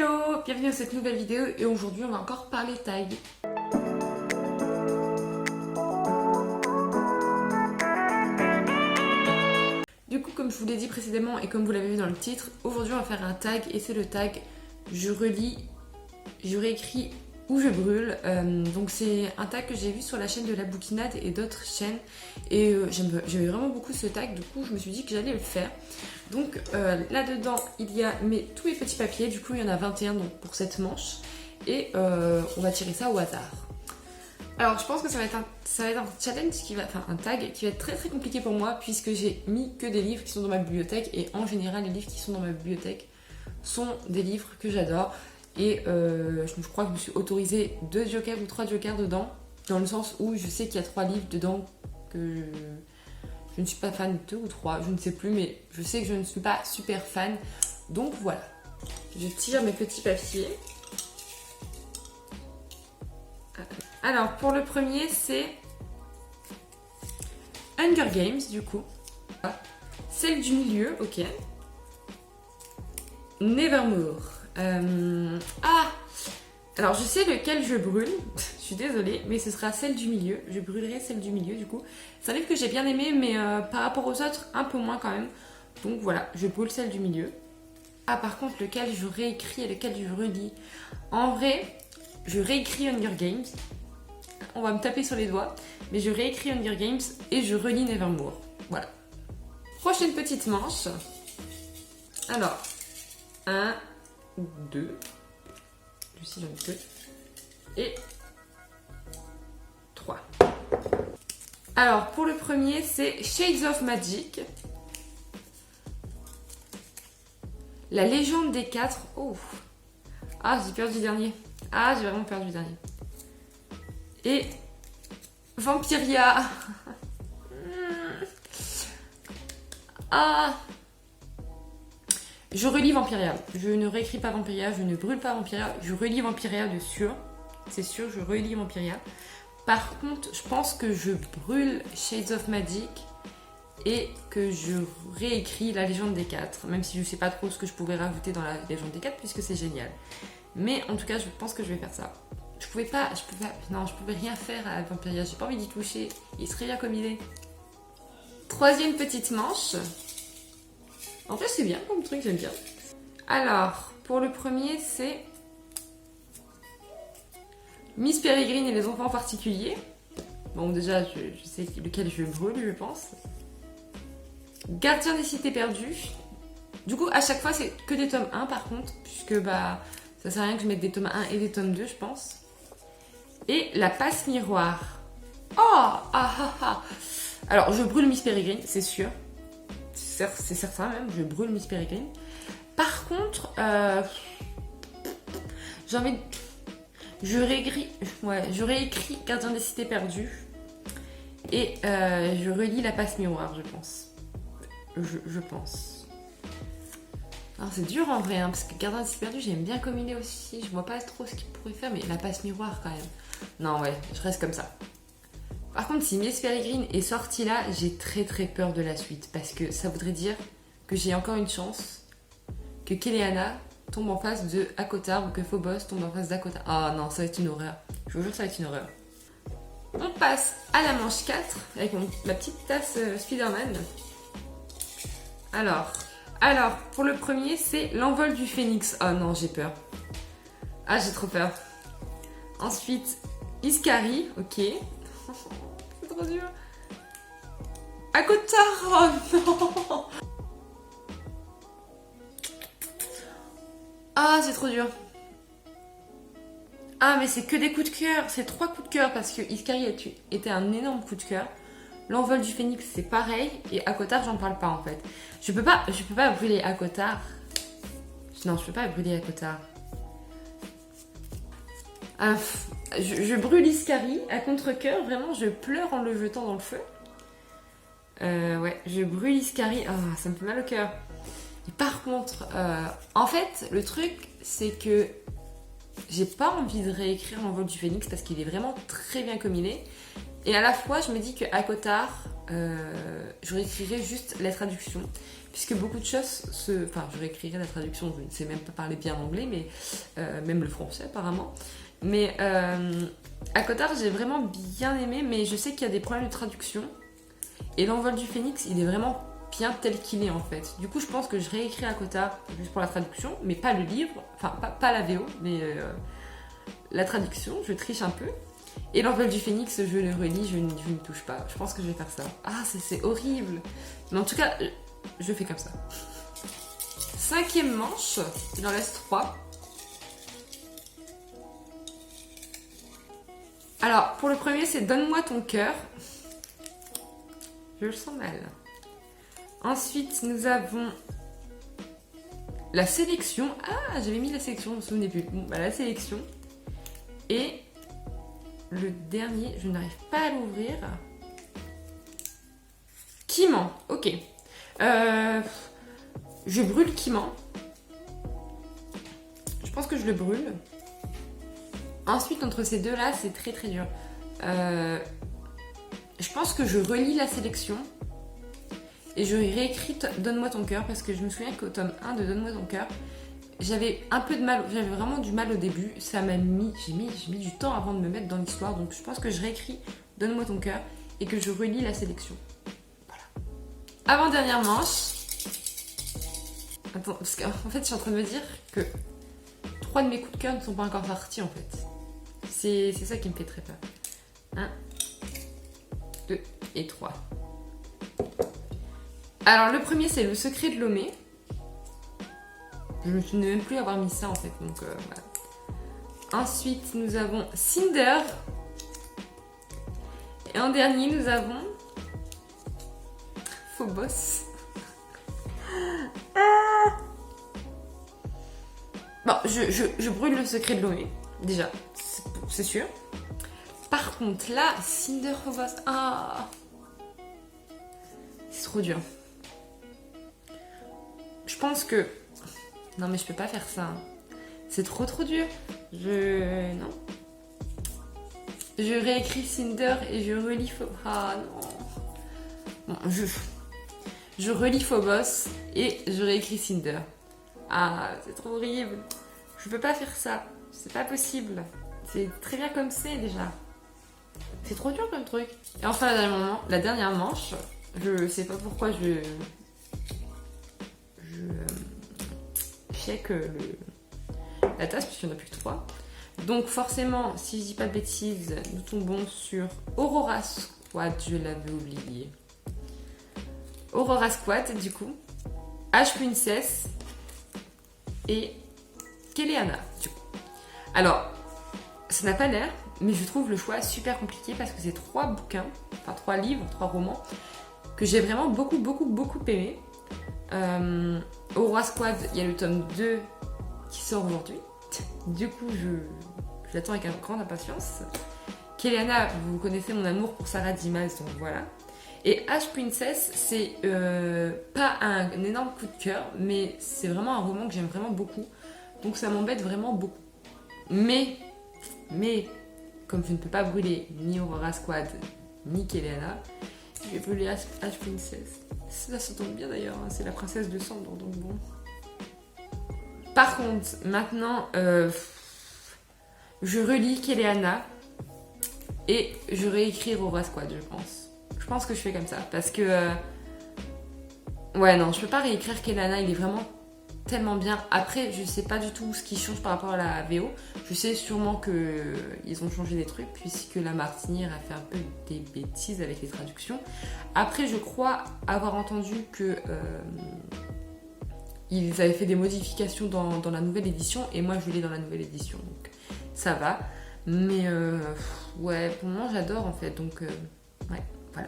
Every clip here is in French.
Hello, bienvenue dans cette nouvelle vidéo et aujourd'hui on va encore parler tags. Du coup, comme je vous l'ai dit précédemment et comme vous l'avez vu dans le titre, aujourd'hui on va faire un tag et c'est le tag je relis, je réécris ou je brûle. Donc c'est un tag que j'ai vu sur la chaîne de La Bouquinade et d'autres chaînes et j'aimais vraiment beaucoup ce tag, du coup je me suis dit que j'allais le faire. Donc là-dedans il y a tous mes petits papiers, du coup il y en a 21 donc, pour cette manche et on va tirer ça au hasard. Alors je pense que ça va être un challenge un tag qui va être très très compliqué pour moi puisque j'ai mis que des livres qui sont dans ma bibliothèque et en général les livres qui sont dans ma bibliothèque sont des livres que j'adore. Et je crois que je me suis autorisée 2 jokers ou 3 jokers dedans, dans le sens où je sais qu'il y a 3 livres dedans que je ne suis pas fan, 2 ou 3, je ne sais plus, mais je sais que je ne suis pas super fan. Donc voilà, je tire mes petits papiers. Alors pour le premier c'est Hunger Games du coup. Celle du milieu, ok. Nevermore. Alors je sais lequel je brûle, je suis désolée, mais ce sera celle du milieu, je brûlerai celle du milieu du coup. C'est un livre que j'ai bien aimé, mais par rapport aux autres, un peu moins quand même. Donc voilà, je brûle celle du milieu. Ah par contre, lequel je réécris et lequel je relis. En vrai, je réécris Hunger Games. On va me taper sur les doigts, mais je réécris Hunger Games et je relis Nevermore. Voilà. Prochaine petite manche. Alors, 1, 2. Ici j'en ai 2. Et 3. Alors pour le premier c'est Shades of Magic. La légende des 4. Oh. Ah j'ai perdu le dernier. Ah j'ai vraiment perdu le dernier. Et Vampiria. Ah. Je relis Vampiria. Je ne réécris pas Vampiria, je ne brûle pas Vampiria, je relis Vampiria de sûr. C'est sûr, je relis Vampiria. Par contre, je pense que je brûle Shades of Magic et que je réécris La Légende des 4, même si je ne sais pas trop ce que je pourrais rajouter dans La Légende des 4 puisque c'est génial. Mais en tout cas, je pense que je vais faire ça. Je pouvais rien faire à Vampiria, j'ai pas envie d'y toucher. Il serait bien comme il est. Troisième petite manche. En fait, c'est bien comme truc, j'aime bien. Alors, pour le premier, c'est Miss Peregrine et les enfants particuliers. Bon, déjà, je sais lequel je brûle, je pense. Gardien des cités perdues. Du coup, à chaque fois, c'est que des tomes 1, par contre, puisque ça sert à rien que je mette des tomes 1 et des tomes 2, je pense. Et la passe miroir. Alors, je brûle Miss Peregrine, c'est sûr. C'est certain même, je brûle Miss Peregrine. Par contre, je réécris Gardien des cités perdues et je relis la passe miroir, je pense. Je pense. Alors c'est dur en vrai, hein, parce que Gardien des cités perdues, j'aime bien comme il est aussi. Je vois pas trop ce qu'il pourrait faire, mais la passe miroir quand même. Non ouais, je reste comme ça. Par contre, si Miss Peregrine est sortie là, j'ai très très peur de la suite. Parce que ça voudrait dire que j'ai encore une chance que Keleana tombe en face de Akotar ou que Phobos tombe en face d'Akotar. Ah non, ça va être une horreur. Je vous jure, ça va être une horreur. On passe à la manche 4 avec ma petite tasse Spider-Man. Alors, pour le premier, c'est L'envol du phénix. Oh non, j'ai peur. Ah, j'ai trop peur. Ensuite, Iskari, ok. C'est trop dur. Akotar, oh non. Ah, c'est trop dur. Ah, mais c'est que des coups de cœur. C'est 3 coups de cœur parce que Iskari était un énorme coup de cœur. L'envol du phénix, c'est pareil. Et Akotar, j'en parle pas en fait. Je peux pas brûler Akotar. Non, je peux pas brûler Akotar. Je brûle Iskari à contre-cœur, vraiment, je pleure en le jetant dans le feu. Ouais, je brûle Iskari. Ah, ça me fait mal au cœur. Et par contre, en fait, le truc, c'est que j'ai pas envie de réécrire L'envol du phénix parce qu'il est vraiment très bien comme il est. Et à la fois, je me dis que Akotar, je réécrirai juste la traduction. puisque beaucoup de choses Enfin, je réécrirai la traduction, je ne sais même pas parler bien anglais, mais même le français apparemment. Mais à Cotard, j'ai vraiment bien aimé, mais je sais qu'il y a des problèmes de traduction. Et l'envol du phénix, il est vraiment bien tel qu'il est en fait. Du coup, je pense que je réécris à Cotard juste pour la traduction, mais pas le livre, enfin pas la VO, mais la traduction, je triche un peu. Et l'envol du phénix, je le relis, je ne touche pas. Je pense que je vais faire ça. Ah, c'est horrible. Mais en tout cas, je fais comme ça. 5e manche, il en reste 3. Alors, pour le premier, c'est Donne-moi ton cœur. Je le sens mal. Ensuite, nous avons la sélection. Ah, j'avais mis la sélection, je ne me souvenais plus. Bon, bah, la sélection. Et le dernier, je n'arrive pas à l'ouvrir. Qui ment? Ok. Je brûle qui ment. Je pense que je le brûle. Ensuite, entre ces deux-là, c'est très très dur. Je pense que je relis la sélection et je réécris Donne-moi ton cœur, parce que je me souviens qu'au tome 1 de Donne-moi ton cœur, j'avais un peu de mal, j'avais vraiment du mal au début. Ça m'a mis, j'ai mis du temps avant de me mettre dans l'histoire, donc je pense que je réécris Donne-moi ton cœur et que je relis la sélection. Voilà. Avant-dernière manche. Attends, parce qu'en fait, je suis en train de me dire que 3 de mes coups de cœur ne sont pas encore sortis en fait. C'est ça qui me fait très peur. 1, 2 et 3. Alors le premier, c'est Le secret de Lomé. Je ne me souviens même plus avoir mis ça en fait, donc voilà. Ensuite, nous avons Cinder. Et en dernier, nous avons Phobos. Bon, je brûle Le secret de Lomé, déjà, c'est sûr. Par contre, là, Cinder, Phobos, c'est trop dur. Je pense que... Non, mais je peux pas faire ça. C'est trop dur. Non. Je réécris Cinder et je relis Phobos. Ah non. Bon, je relis Phobos et je réécris Cinder. Ah, c'est trop horrible. Je peux pas faire ça. C'est pas possible. C'est très bien comme c'est déjà. C'est trop dur comme truc. Et enfin, la dernière manche, je sais pas pourquoi je check la tasse, puisqu'il n'y en a plus que 3. Donc forcément, si je dis pas de bêtises, nous tombons sur Aurora Squad, je l'avais oublié. Aurora Squad, du coup. H-Princess et Keleana, du coup. Alors, ça n'a pas l'air, mais je trouve le choix super compliqué parce que c'est 3 bouquins, enfin 3 livres, 3 romans que j'ai vraiment beaucoup aimé. Aurora Squad, il y a le tome 2 qui sort aujourd'hui. Du coup, je l'attends avec grande impatience. Keleana, vous connaissez mon amour pour Sarah Dimas, donc voilà. Et H-Princess, c'est pas un énorme coup de cœur, mais c'est vraiment un roman que j'aime vraiment beaucoup. Donc ça m'embête vraiment beaucoup. Mais, comme je ne peux pas brûler ni Aurora Squad, ni Keleana, je vais brûler H-Princess. Ça se tombe bien d'ailleurs, hein, c'est la princesse de Cendre, donc bon. Par contre, maintenant, je relis Keleana et je réécris Aurora Squad, je pense. Je pense que je fais comme ça, parce que... ouais, non, je peux pas réécrire Keleana, il est vraiment tellement bien. Après, je sais pas du tout ce qui change par rapport à la VO. Je sais sûrement qu'ils ont changé des trucs, puisque la Martinière a fait un peu des bêtises avec les traductions. Après, je crois avoir entendu que ils avaient fait des modifications dans la nouvelle édition, et moi je l'ai dans la nouvelle édition, donc ça va. Mais ouais, pour le moment j'adore en fait, donc ouais, voilà.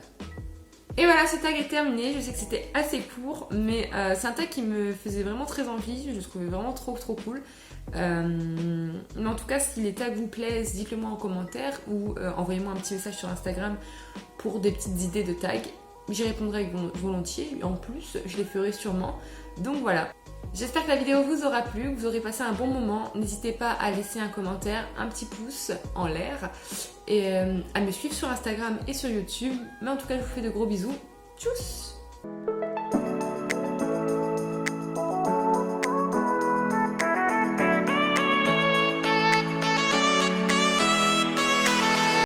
Et voilà, ce tag est terminé. Je sais que c'était assez court, mais c'est un tag qui me faisait vraiment très envie. Je le trouvais vraiment trop cool. Mais en tout cas, si les tags vous plaisent, dites-le moi en commentaire ou envoyez-moi un petit message sur Instagram pour des petites idées de tags. J'y répondrai volontiers. En plus, je les ferai sûrement. Donc voilà. J'espère que la vidéo vous aura plu, que vous aurez passé un bon moment. N'hésitez pas à laisser un commentaire, un petit pouce en l'air et à me suivre sur Instagram et sur YouTube. Mais en tout cas, je vous fais de gros bisous. Tchuss!